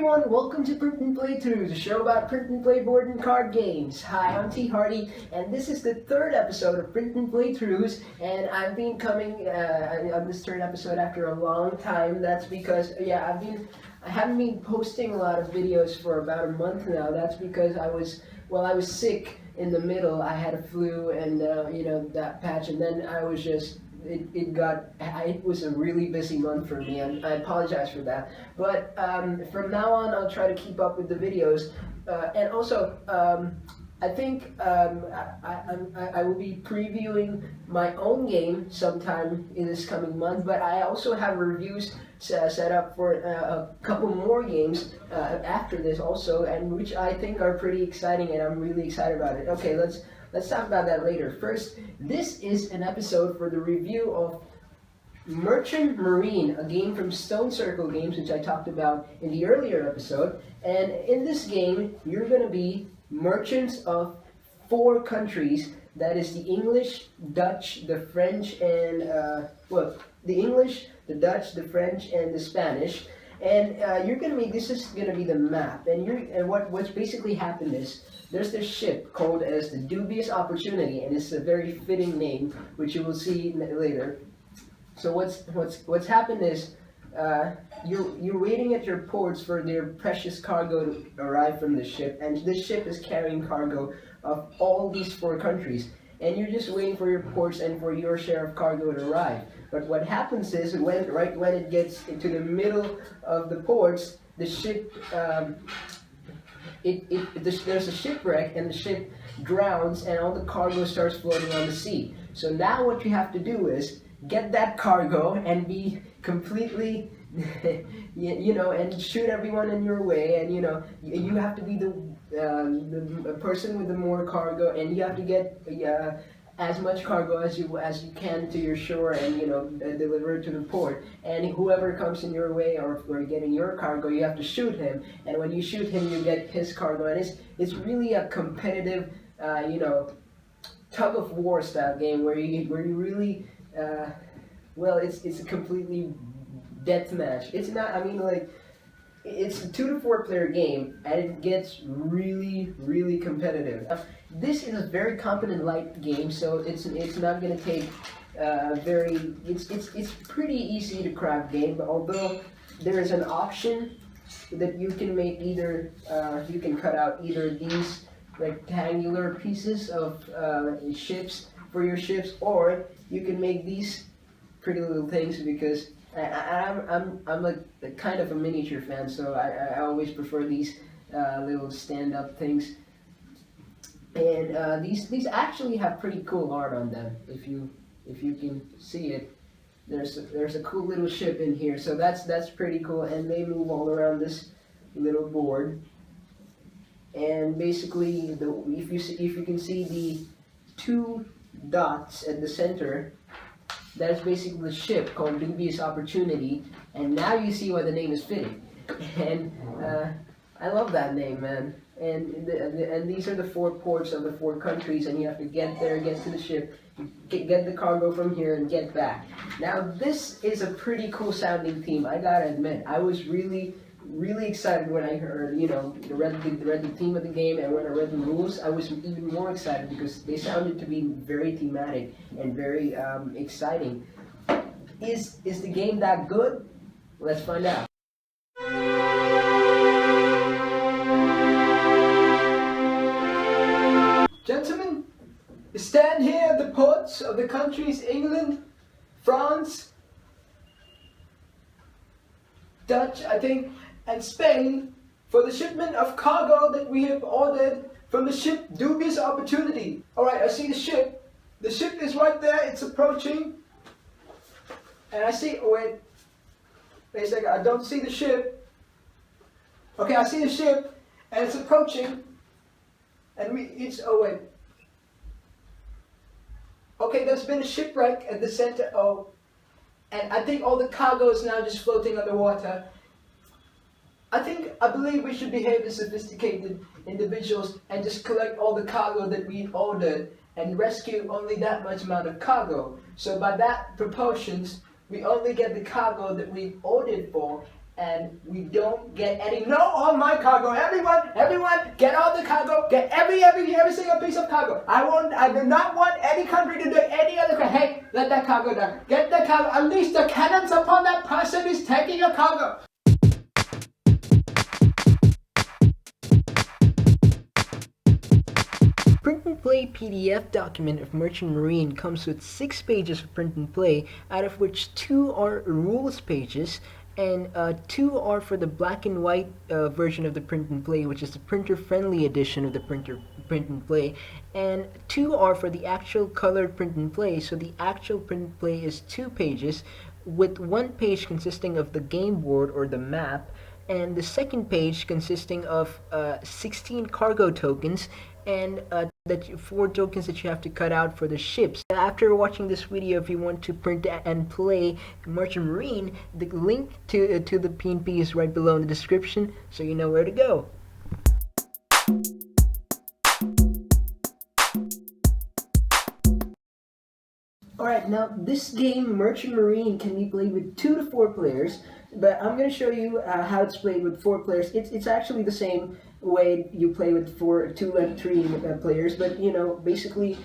everyone, welcome to Print and Playthroughs, a show about print and play board and card games. Hi, I'm T. Hardy, and this is the third episode of Print and Playthroughs, and I've been coming on this third episode after a long time. That's because, I haven't been posting a lot of videos for about a month now. That's because I was sick in the middle. I had a flu and, that patch, and then I was just... It was a really busy month for me, and I apologize for that. But from now on, I'll try to keep up with the videos. And also, I think I will be previewing my own game sometime in this coming month. But I also have reviews set up for a couple more games after this also, and which I think are pretty exciting, and I'm really excited about it. Okay, Let's talk about that later. First, this is an episode for the review of Merchant Marine, a game from Stone Circle Games, which I talked about in the earlier episode. And in this game, you're going to be merchants of 4 countries. That is the English, Dutch, the French, and, the English, the Dutch, the French, and the Spanish. And this is going to be the map. And what's basically happened is, there's this ship called as the Dubious Opportunity, and it's a very fitting name, which you will see later. So what's happened is you're waiting at your ports for their precious cargo to arrive from the ship, and this ship is carrying cargo of all these 4 countries, and you're just waiting for your ports and for your share of cargo to arrive. But what happens is right when it gets into the middle of the ports, the ship there's a shipwreck, and the ship drowns, and all the cargo starts floating on the sea. So now what you have to do is get that cargo and be completely, and shoot everyone in your way, and you have to be the person with the more cargo, and you have to get as much cargo as you can to your shore, and deliver it to the port. And whoever comes in your way or getting your cargo, you have to shoot him. And when you shoot him, you get his cargo. And it's really a competitive, tug of war style game where you really, it's a completely death match. It's not. It's a 2 to 4 player game, and it gets really, really competitive. This is a very competent light game, so it's not going to take it's pretty easy to craft game. But although there is an option that you can make either you can cut out either these rectangular pieces of ships for your ships, or you can make these pretty little things, because I'm like a kind of a miniature fan, so I always prefer these little stand-up things. And these actually have pretty cool art on them. If you can see it, there's a cool little ship in here, so that's pretty cool. And they move all around this little board. And basically, if you can see the 2 dots at the center, that's basically the ship called Dubious Opportunity. And now you see why the name is fitting. And I love that name, man. And these are the 4 ports of the 4 countries, and you have to get there, get to the ship, get the cargo from here, and get back. Now, this is a pretty cool sounding theme, I gotta admit. I was really, really excited when I heard, read the theme of the game, and when I read the rules, I was even more excited because they sounded to be very thematic and very exciting. Is the game that good? Let's find out. Gentlemen, stand here at the ports of the countries England, France, Dutch, I think, and Spain for the shipment of cargo that we have ordered from the ship Dubious Opportunity. Alright, I see the ship. The ship is right there, it's approaching. And I see, wait a second, I don't see the ship. Okay, I see the ship, and it's approaching. And okay, there's been a shipwreck at the center. And I think all the cargo is now just floating underwater. I believe we should behave as sophisticated individuals and just collect all the cargo that we ordered and rescue only that much amount of cargo. So by that proportions, we only get the cargo that we ordered for, and we don't get any. No, all my cargo. Everyone, get all the cargo. Get every single piece of cargo. I do not want any country to do any other. Hey, let that cargo down. Get the cargo. Unleash the cannons upon that person who's taking your cargo. Print and Play PDF document of Merchant Marine comes with 6 pages of print and play, out of which 2 are rules pages, and 2 are for the black and white version of the print and play, which is the printer-friendly edition of the print and play, and 2 are for the actual colored print and play. So the actual print and play is 2 pages, with 1 page consisting of the game board or the map, and the second page consisting of 16 cargo tokens and 4 tokens that you have to cut out for the ships. After watching this video, if you want to print and play Merchant Marine, the link to the PnP is right below in the description, so you know where to go. Alright, now this game, Merchant Marine, can be played with 2 to 4 players, but I'm going to show you how it's played with 4 players. It's actually the same way you play with 2 and 3 players, but you know, basically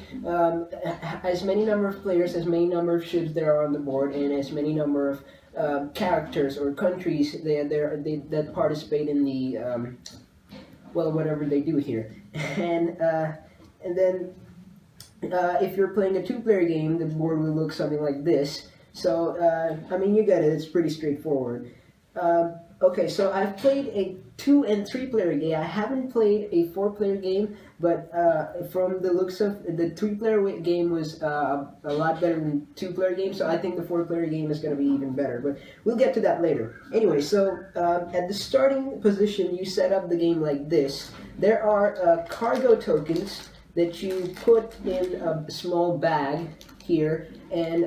as many number of players, as many number of ships there are on the board, and as many number of characters or countries that participate in the well, whatever they do here, and then if you're playing a 2-player game, the board will look something like this. So I mean, you get it, it's pretty straightforward. Okay, so I've played a 2 and 3-player game. I haven't played a 4-player game, but from the looks of the 3-player game was a lot better than 2-player game, so I think the 4-player game is going to be even better, but we'll get to that later. Anyway, so at the starting position, you set up the game like this. There are cargo tokens that you put in a small bag here, and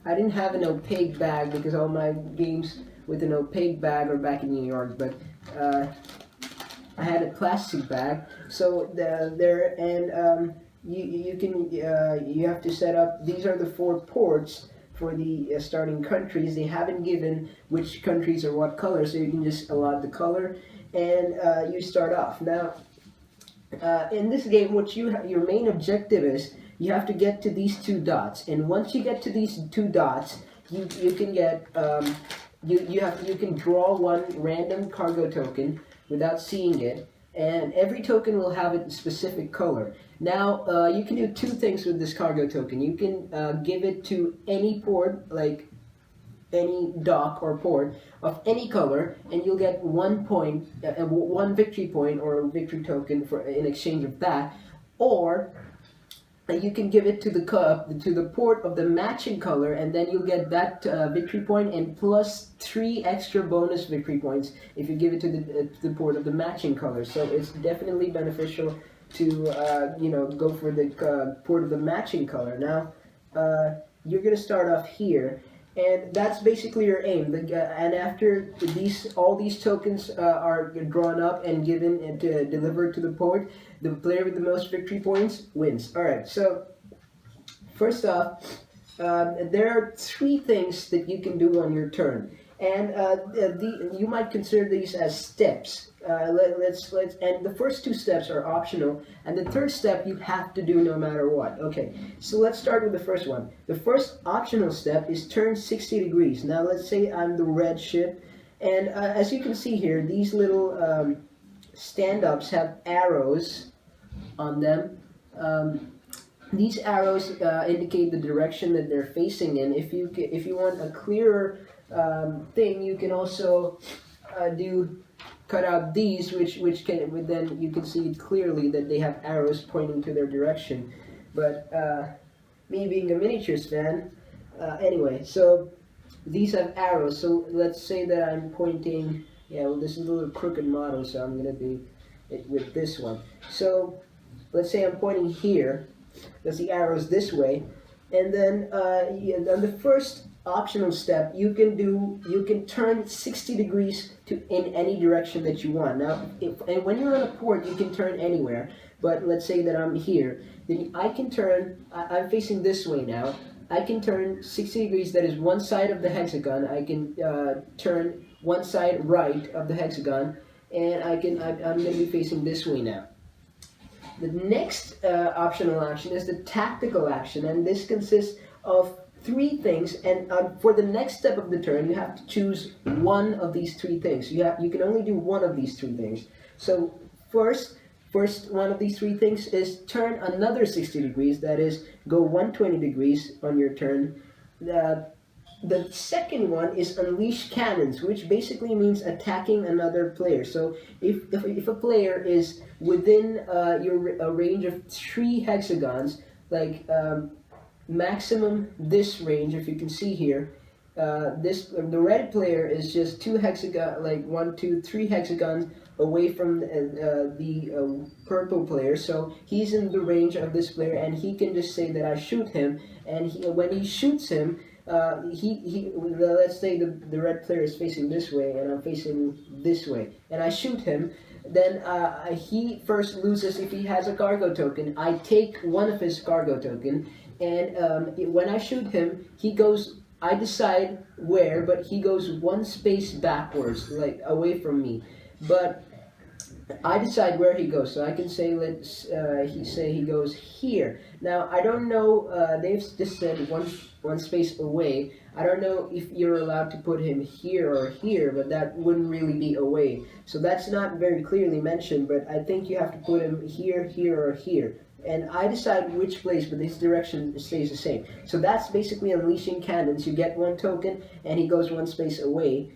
I didn't have an opaque bag because all my games with an opaque bag are back in New York, but I had a plastic bag. So you have to set up. These are the 4 ports for the starting countries. They haven't given which countries are what color, so you can just allot the color, and you start off. Now, in this game, your main objective is you have to get to these 2 dots, and once you get to these 2 dots, you can get you can draw 1 random cargo token without seeing it, and every token will have a specific color. Now you can do 2 things with this cargo token. You can give it to any port, like any dock or port of any color, and you'll get 1 point, 1 victory point or victory token in exchange of that, or you can give it to the port of the matching color, and then you'll get that victory point and plus 3 extra bonus victory points if you give it to the port of the matching color. So it's definitely beneficial to you know, go for the port of the matching color. Now you're gonna start off here, and that's basically your aim. And after all these tokens are drawn up and given and delivered to the port, the player with the most victory points wins. Alright, so first off, there are 3 things that you can do on your turn, and you might consider these as steps. And the first 2 steps are optional, and the 3rd step you have to do no matter what. Okay, so let's start with the first one. The first optional step is turn 60 degrees. Now let's say I'm the red ship, and as you can see here, these little stand-ups have arrows on them. These arrows indicate the direction that they're facing in. If you want a clearer thing, you can also cut out these, which can then you can see clearly that they have arrows pointing to their direction. But me being a miniatures fan, anyway, so these have arrows. So let's say that I'm pointing. Yeah, well, this is a little crooked model, so I'm gonna be with this one. So let's say I'm pointing here. That's the arrows this way, and then on the first optional step, you can turn 60 degrees in any direction that you want. Now, and when you're on a port, you can turn anywhere. But let's say that I'm here, then I can turn. I'm facing this way now. I can turn 60 degrees. That is one side of the hexagon. I can turn one side right of the hexagon, and I'm going to be facing this way now. The next optional action is the tactical action, and this consists of three things. And for the next step of the turn, you have to choose one of these three things. You can only do one of these three things. So first one of these three things is turn another 60 degrees. That is, go 120 degrees on your turn. The second one is unleash cannons, which basically means attacking another player. So if a player is within a range of 3 hexagons, like maximum this range, if you can see here, the red player is just 2 hexagons, like 1, 2, 3 hexagons away from the purple player. So he's in the range of this player, and he can just say that I shoot him, and when he shoots him, let's say the red player is facing this way and I'm facing this way, and I shoot him, then he first loses if he has a cargo token. I take one of his cargo token, and when I shoot him, he goes, I decide where, but he goes 1 space backwards, like away from me. But I decide where he goes, so I can say he goes here. Now I don't know. They've just said one space away. I don't know if you're allowed to put him here or here, but that wouldn't really be away. So that's not very clearly mentioned. But I think you have to put him here, here, or here. And I decide which place, but his direction stays the same. So that's basically unleashing cannons. You get 1 token, and he goes 1 space away.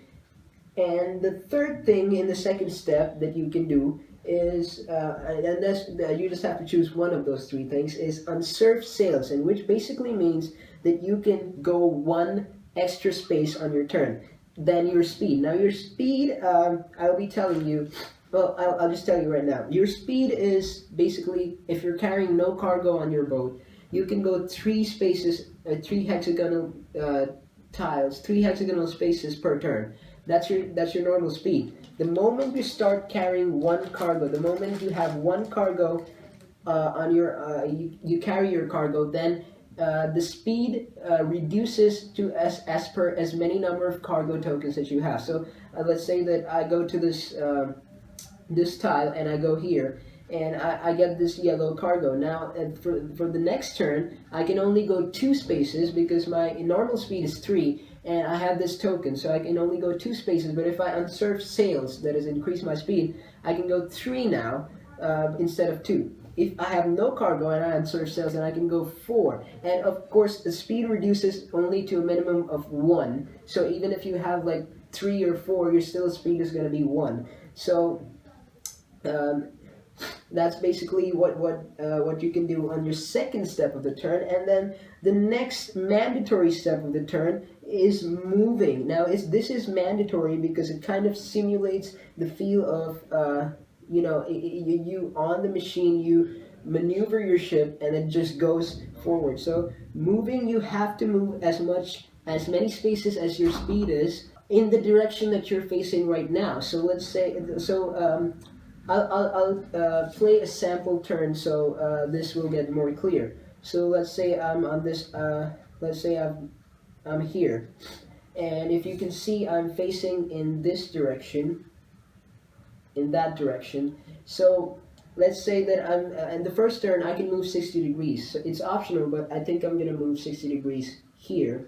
And the third thing in the second step that you can do is, you just have to choose one of those 3 things, is unsurf sails, and which basically means that you can go 1 extra space on your turn than your speed. Now your speed, I'll be telling you, well, I'll just tell you right now. Your speed is basically, if you're carrying no cargo on your boat, you can go 3 spaces, 3 hexagonal tiles, 3 hexagonal spaces per turn. That's your normal speed. The moment you start carrying 1 cargo, the moment you have 1 cargo on your, you carry your cargo, then the speed reduces to as per as many number of cargo tokens that you have. So let's say that I go to this tile and I go here, and I get this yellow cargo. Now for the next turn, I can only go 2 spaces because my normal speed is 3. And I have this token, so I can only go 2 spaces. But if I unsurf sails, that is increase my speed, I can go 3 now instead of 2. If I have no cargo and I unsurf sails, then I can go 4. And of course, the speed reduces only to a minimum of 1. So even if you have like 3 or 4, your still speed is going to be 1. So that's basically what you can do on your second step of the turn. And then the next mandatory step of the turn is moving. Now this is mandatory because it kind of simulates the feel of you on the machine, you maneuver your ship and it just goes forward. So moving, you have to move as many spaces as your speed is in the direction that you're facing right now. So let's say, I'll play a sample turn so this will get more clear. So let's say I'm on this, let's say I'm here, and if you can see, I'm facing in this direction, in that direction. So let's say that I'm in the first turn I can move 60 degrees. So it's optional, but I think I'm gonna move 60 degrees here.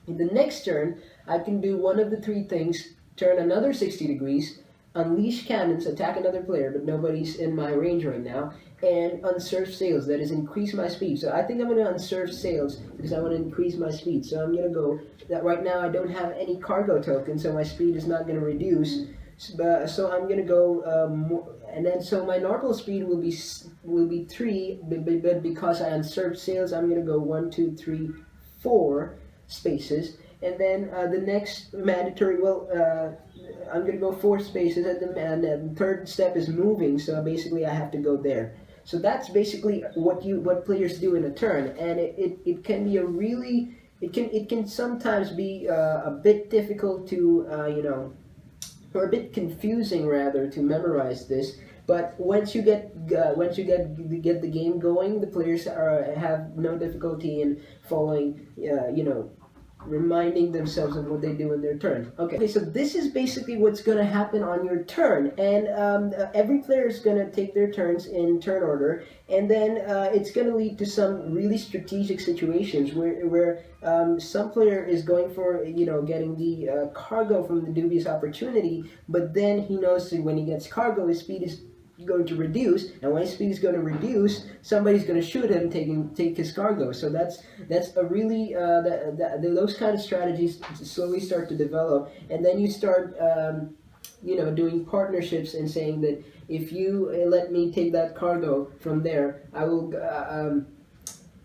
In the next turn, I can do one of the 3 things: turn another 60 degrees, unleash cannons, attack another player, but nobody's in my range right now, and unsurf sails, that is increase my speed. So I think I'm going to unsurf sails because I want to increase my speed. So I'm going to go, that right now I don't have any cargo token, so my speed is not going to reduce. So I'm going to go, and then so my normal speed will be 3, but because I unsurf sails, I'm going to go 1, 2, 3, 4 spaces. And then the next mandatory, I'm going to go 4 spaces, and the third step is moving, so basically I have to go there. So that's basically what players do in a turn, and it can be it can sometimes be a bit difficult to, or a bit confusing rather, to memorize this. But once you get the game going, the players have no difficulty in following, reminding themselves of what they do in their turn. Okay, so this is basically what's going to happen on your turn, and every player is going to take their turns in turn order, and then it's going to lead to some really strategic situations where some player is going for, getting the cargo from the dubious opportunity, but then he knows that when he gets cargo, his speed is going to reduce, and when his speed is going to reduce, somebody's going to shoot him, take his cargo. So that's a really those kind of strategies slowly start to develop, and then you start doing partnerships and saying that if you let me take that cargo from there, I will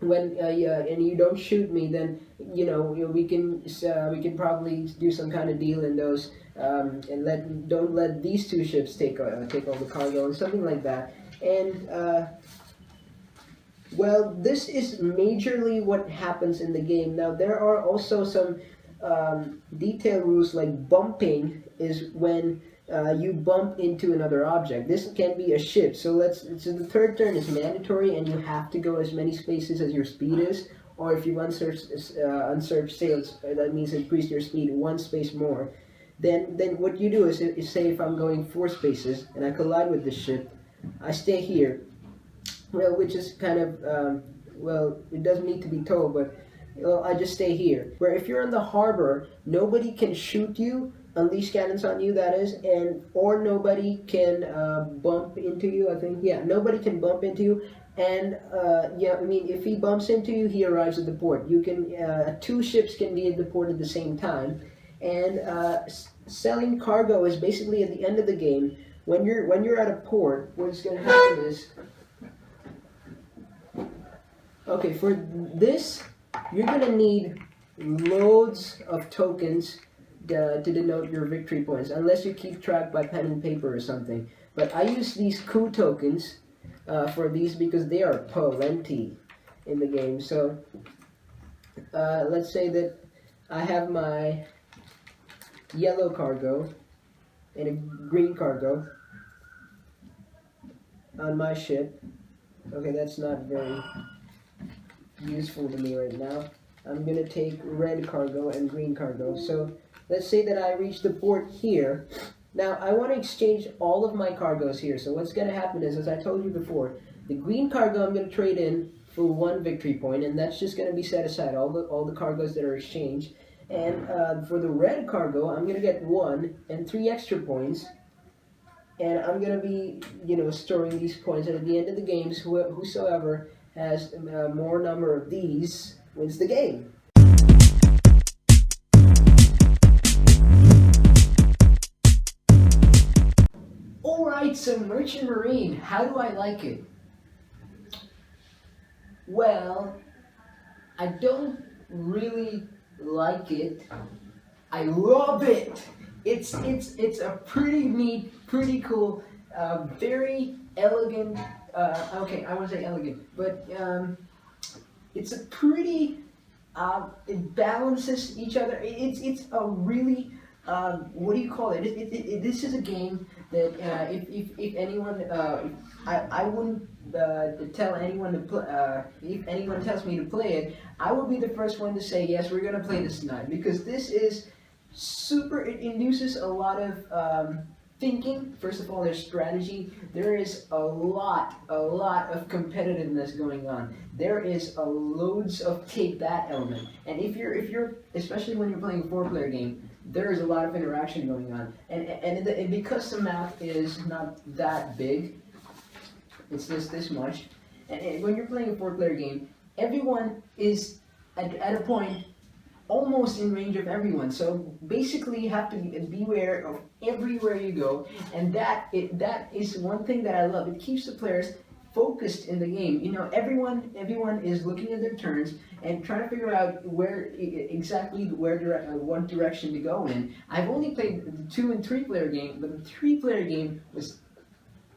and you don't shoot me, then we can probably do some kind of deal in those, and don't let these two ships take all the cargo and something like that. And well, this is majorly what happens in the game. Now there are also some detailed rules, like bumping is when you bump into another object. This can be a ship. So the third turn is mandatory, and you have to go as many spaces as your speed is. Or if you unsearch sails, that means increase your speed one space more. Then what you do is say if I'm going 4 spaces and I collide with this ship, I stay here. Well, which is kind of it doesn't need to be told, but I just stay here. Where if you're in the harbor, nobody can shoot you, unleash cannons on you, that is, or nobody can bump into you. I think, yeah, nobody can bump into you. And if he bumps into you, he arrives at the port. You can 2 ships can be at the port at the same time. And selling cargo is basically at the end of the game. When you're at a port, what's going to happen is, okay, for this, you're going to need loads of tokens to denote your victory points, unless you keep track by pen and paper or something. But I use these coup tokens for these because they are plenty in the game. So let's say that I have my yellow cargo and a green cargo on my ship. Okay, that's not very useful to me right now. I'm gonna take red cargo and green cargo. So let's say that I reach the port here. Now I want to exchange all of my cargoes here. So what's gonna happen is, as I told you before, the green cargo I'm gonna trade in for 1 victory point, and that's just gonna be set aside, all the cargoes that are exchanged. And for the red cargo, I'm gonna get 1 and 3 extra points, and I'm gonna be storing these points. And at the end of the games, whosoever has more number of these wins the game. Alright, so Merchant Marine, how do I like it? Well, I don't really like it. I love it. It's a pretty neat, pretty cool, very elegant. Okay, I won't say elegant, but it's a pretty. It balances each other. It's a really. What do you call it? This is a game that if anyone, I wouldn't tell anyone to play. If anyone tells me to play it, I will be the first one to say yes, we're gonna play this tonight, because this is super. It induces a lot of thinking. First of all, there's strategy. There is a lot of competitiveness going on. There is loads of take that element, and if you're especially when you're playing a 4-player game, there is a lot of interaction going on, and because the map is not that big, it's just this much, and when you're playing a 4-player game, everyone is at a point almost in range of everyone. So basically, you have to beware of everywhere you go, and that is one thing that I love. It keeps the players focused in the game. Everyone is looking at their turns and trying to figure out what direction to go in. I've only played the 2 and 3-player game, but the 3-player game was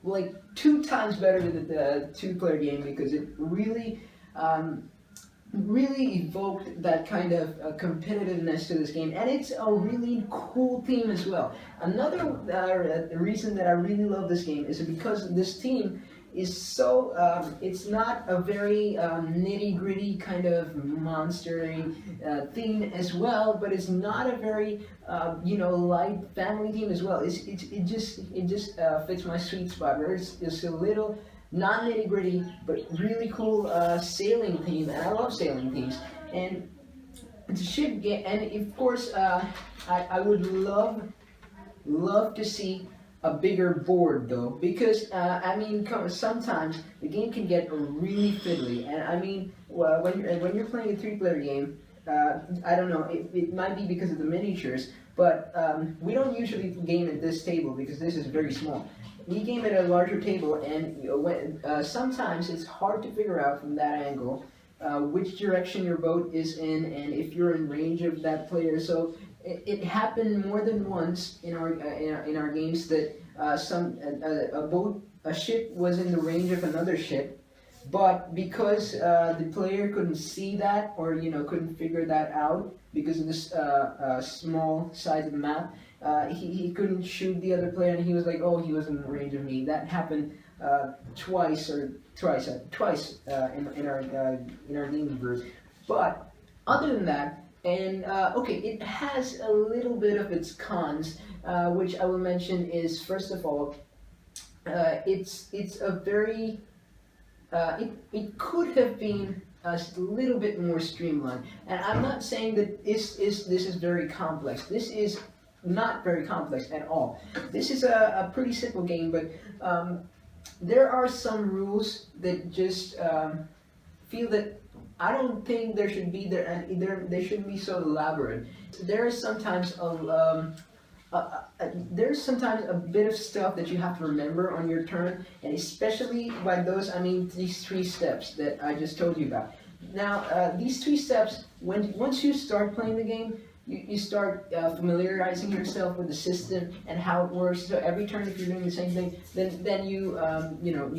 like 2 times better than the 2-player game, because it really really evoked that kind of competitiveness to this game, and it's a really cool theme as well. Another reason that I really love this game is because this theme is so, it's not a very nitty-gritty kind of monstery theme as well, but it's not a very light family theme as well. It just fits my sweet spot, where it's just a little not nitty gritty, but really cool sailing theme, and I love sailing themes. And it's a ship game, and of course, I would love to see a bigger board though, because I mean, sometimes the game can get really fiddly, and I mean, well, when you're playing a three-player game, I don't know, it might be because of the miniatures, but we don't usually game at this table because this is very small. We game at a larger table, and sometimes it's hard to figure out from that angle which direction your boat is in, and if you're in range of that player. So it happened more than once in our games that a ship was in the range of another ship, but because the player couldn't see that, or couldn't figure that out because of this small size of the map, he couldn't shoot the other player, and he was like, oh, he was in the range of me. That happened twice in our gaming group. But other than that, and okay, it has a little bit of its cons, which I will mention is, first of all, it's a very it could have been a little bit more streamlined. And I'm not saying that this is very complex. This is not very complex at all. This is a pretty simple game, but there are some rules that just feel that I don't think there should be there, and they shouldn't be so elaborate. There is sometimes there's sometimes a bit of stuff that you have to remember on your turn, and especially by those, I mean these 3 steps that I just told you about. Now, these 3 steps, once you start playing the game, you start familiarizing yourself with the system and how it works. So every turn, if you're doing the same thing, then you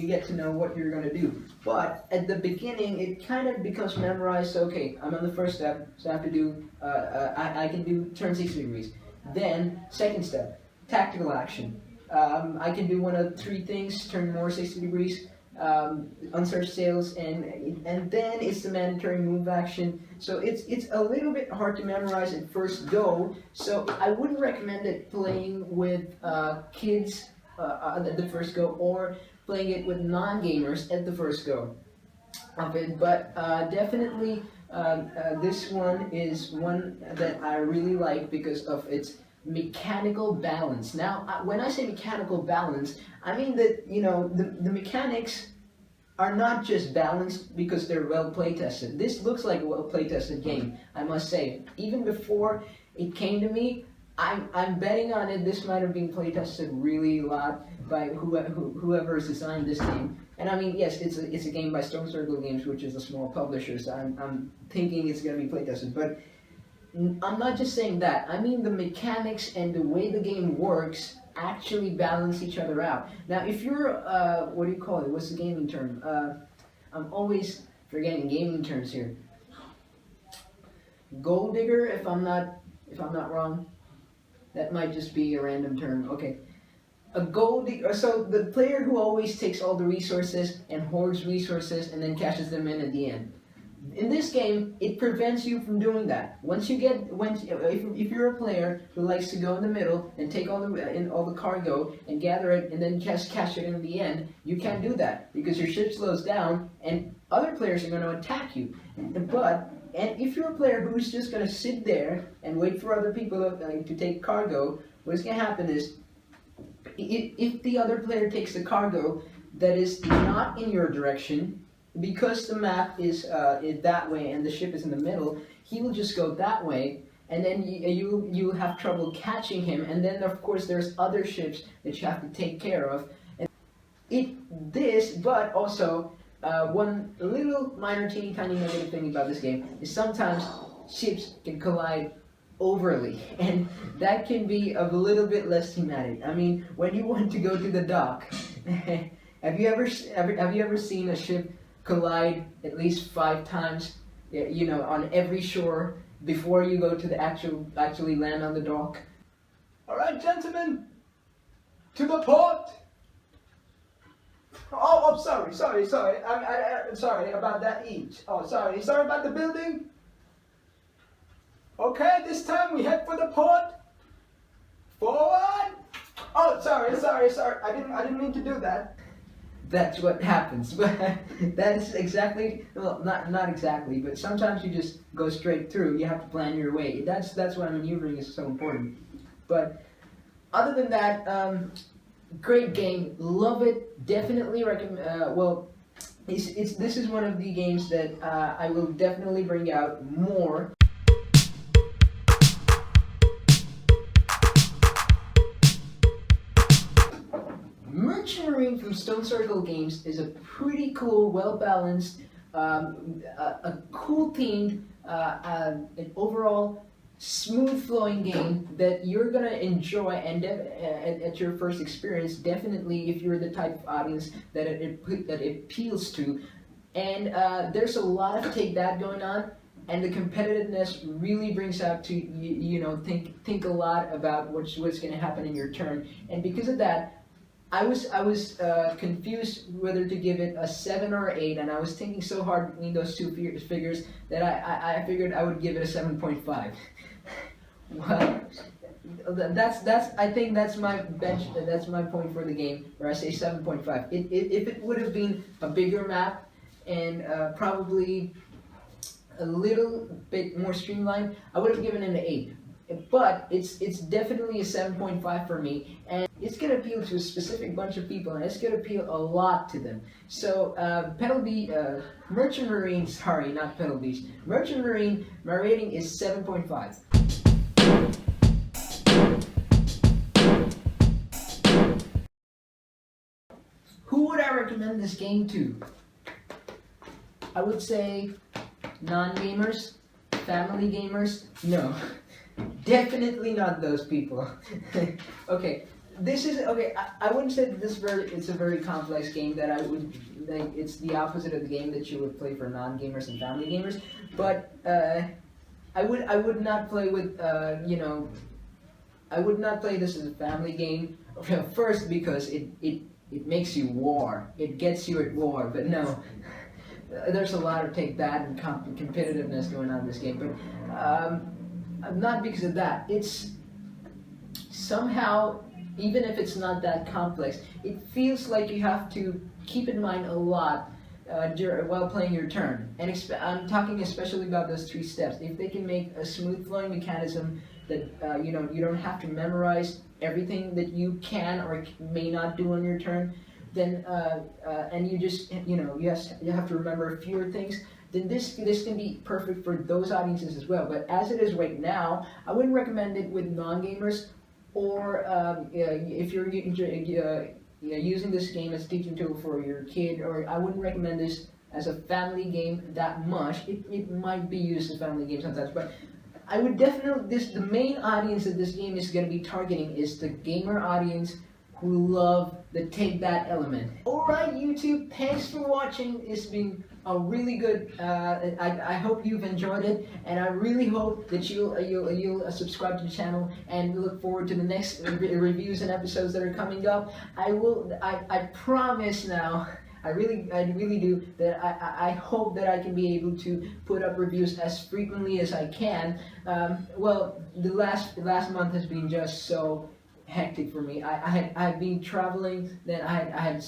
get to know what you're going to do. But at the beginning, it kind of becomes memorized. So, okay, I'm on the first step, so I have to do I can do turn 60 degrees. Then second step, tactical action. I can do one of 3 things: turn more 60 degrees, unsearch sails, and then it's the mandatory move action. So it's a little bit hard to memorize at first go. So I wouldn't recommend it playing with kids at the first go, or playing it with non-gamers at the first go of it. But definitely this one is one that I really like because of its mechanical balance. Now, when I say mechanical balance, I mean that, the mechanics are not just balanced because they're well play-tested. This looks like a well play-tested game, I must say. Even before it came to me, I'm betting on it. This might have been play-tested really a lot by whoever has designed this game. And I mean, yes, it's a game by Stone Circle Games, which is a small publisher, so I'm thinking it's going to be play-tested. But I'm not just saying that. I mean the mechanics and the way the game works actually balance each other out. Now, if you're, what do you call it? What's the gaming term? I'm always forgetting gaming terms here. Gold digger, if I'm not wrong. That might just be a random term. Okay. A gold digger, so the player who always takes all the resources and hoards resources and then cashes them in at the end. In this game, it prevents you from doing that. If you're a player who likes to go in the middle and take all the cargo and gather it and then just cash it in the end, you can't do that because your ship slows down and other players are going to attack you. And if you're a player who's just going to sit there and wait for other people to take cargo, what's going to happen is, if the other player takes the cargo that is not in your direction, because the map is that way and the ship is in the middle, he will just go that way, and then you have trouble catching him, and then of course there's other ships that you have to take care of. And but also one little minor teeny tiny negative thing about this game is sometimes ships can collide overly, and that can be a little bit less thematic. I mean, when you want to go to the dock, have you ever seen a ship collide at least 5 times on every shore before you go to the actually land on the dock. All right, gentlemen, to the port. Oh, sorry. I'm sorry about that each. Oh, sorry about the building. Okay, this time we head for the port. Forward. Oh, sorry. I didn't mean to do that. That's what happens. But that is exactly, well, not exactly, but sometimes you just go straight through. You have to plan your way. That's why maneuvering is so important. But other than that, great game. Love it. Definitely recommend. Well, this is one of the games that I will definitely bring out more. Merchant Marine from Stone Circle Games is a pretty cool, well-balanced, a cool themed, an overall smooth-flowing game that you're gonna enjoy, and at your first experience, definitely if you're the type of audience that it appeals to. And there's a lot of take that going on, and the competitiveness really brings out to think a lot about what's going to happen in your turn. And because of that, I was confused whether to give it a 7 or 8, and I was thinking so hard between those two figures that I figured I would give it a 7.5. Well, I think that's my that's my point for the game, where I say 7.5. If it would have been a bigger map and probably a little bit more streamlined, I would have given it an 8. But it's definitely a 7.5 for me, and it's going to appeal to a specific bunch of people, and it's going to appeal a lot to them. So Merchant Marine, sorry, not Pedal Beach, Merchant Marine, my rating is 7.5. Who would I recommend this game to? I would say non-gamers, family gamers, no. Definitely not those people. Okay, I wouldn't say that it's a very complex game that I would like. It's the opposite of the game that you would play for non-gamers and family gamers. But I would not play with I would not play this as a family game. First, because it makes you war. It gets you at war. But no. There's a lot of take that and competitiveness going on in this game, but not because of that. It's somehow, even if it's not that complex, it feels like you have to keep in mind a lot while playing your turn. And I'm talking especially about those 3 steps. If they can make a smooth flowing mechanism that you don't have to memorize everything that you can or may not do on your turn, then and you just you have to remember fewer things, then this can be perfect for those audiences as well. But as it is right now, I wouldn't recommend it with non-gamers, or if you're using this game as a teaching tool for your kid, or I wouldn't recommend this as a family game that much. It might be used as a family game sometimes, but I would definitely, the main audience that this game is going to be targeting is the gamer audience who love the take that element. Alright YouTube, thanks for watching. It's been a really good, I hope you've enjoyed it, and I really hope that you'll subscribe to the channel and look forward to the next reviews and episodes that are coming up. I promise now, I really do, that I hope that I can be able to put up reviews as frequently as I can. Well, the last month has been just so hectic for me. I had been traveling, then I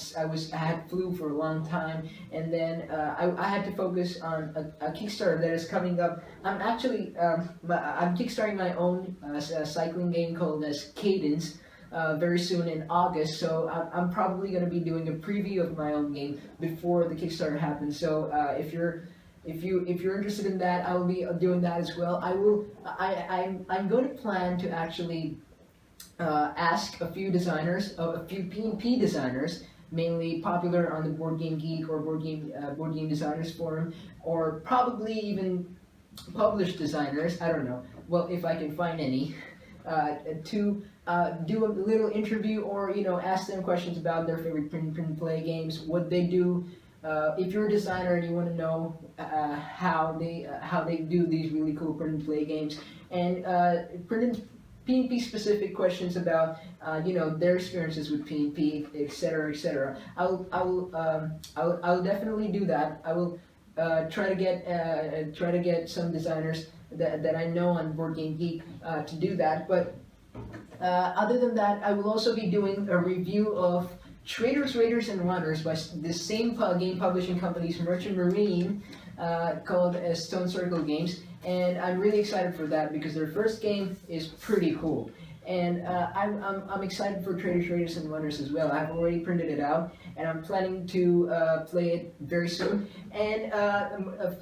had flu for a long time, and then I had to focus on a Kickstarter that is coming up. I'm actually I'm kickstarting my own cycling game called Cadence very soon in August. So I'm probably going to be doing a preview of my own game before the Kickstarter happens. So if you're interested in that, I will be doing that as well. I'm going to plan to actually ask a few designers, a few PnP designers, mainly popular on the Board Game Geek or Board Game Designers Forum, or probably even published designers, I don't know, well, if I can find any, to do a little interview, or ask them questions about their favorite print and play games, what they do, if you're a designer and you want to know how they do these really cool print and play games, and PnP specific questions about their experiences with PnP, etc., etc. I'll definitely do that. I will try to get some designers that I know on Board Game Geek to do that. But other than that, I will also be doing a review of Traders, Raiders, and Runners by the same game publishing company's Merchant Marine, called Stone Circle Games, and I'm really excited for that because their first game is pretty cool. And I'm excited for Traders, Raiders, and Runners as well. I've already printed it out, and I'm planning to play it very soon. And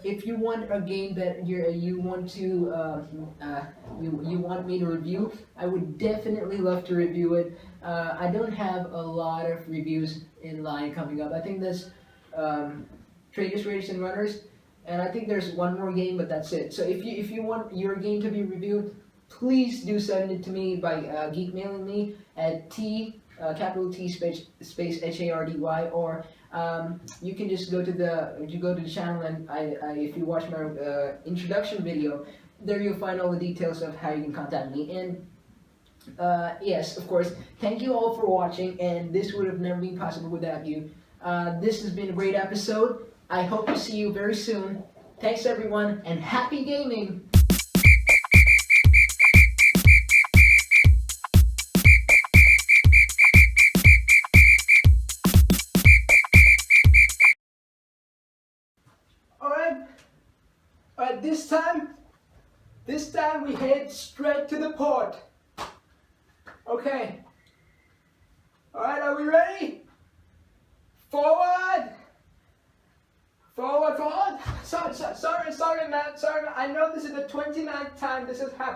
if you want a game that you want me to review, I would definitely love to review it. I don't have a lot of reviews in line coming up. I think there's Traders, Raiders, and Runners, and I think there's one more game, but that's it. So if you want your game to be reviewed, please do send it to me by geek mailing me at capital T space HARDY, or you can just go to the channel, and if you watch my introduction video, there you'll find all the details of how you can contact me. And yes, of course, thank you all for watching, and this would have never been possible without you. This has been a great episode. I hope to see you very soon. Thanks everyone, and happy gaming! Alright, this time we head straight to the port. Okay. Alright, are we ready? Forward! Forward! Sorry, man. I know this is the 29th time this has happened.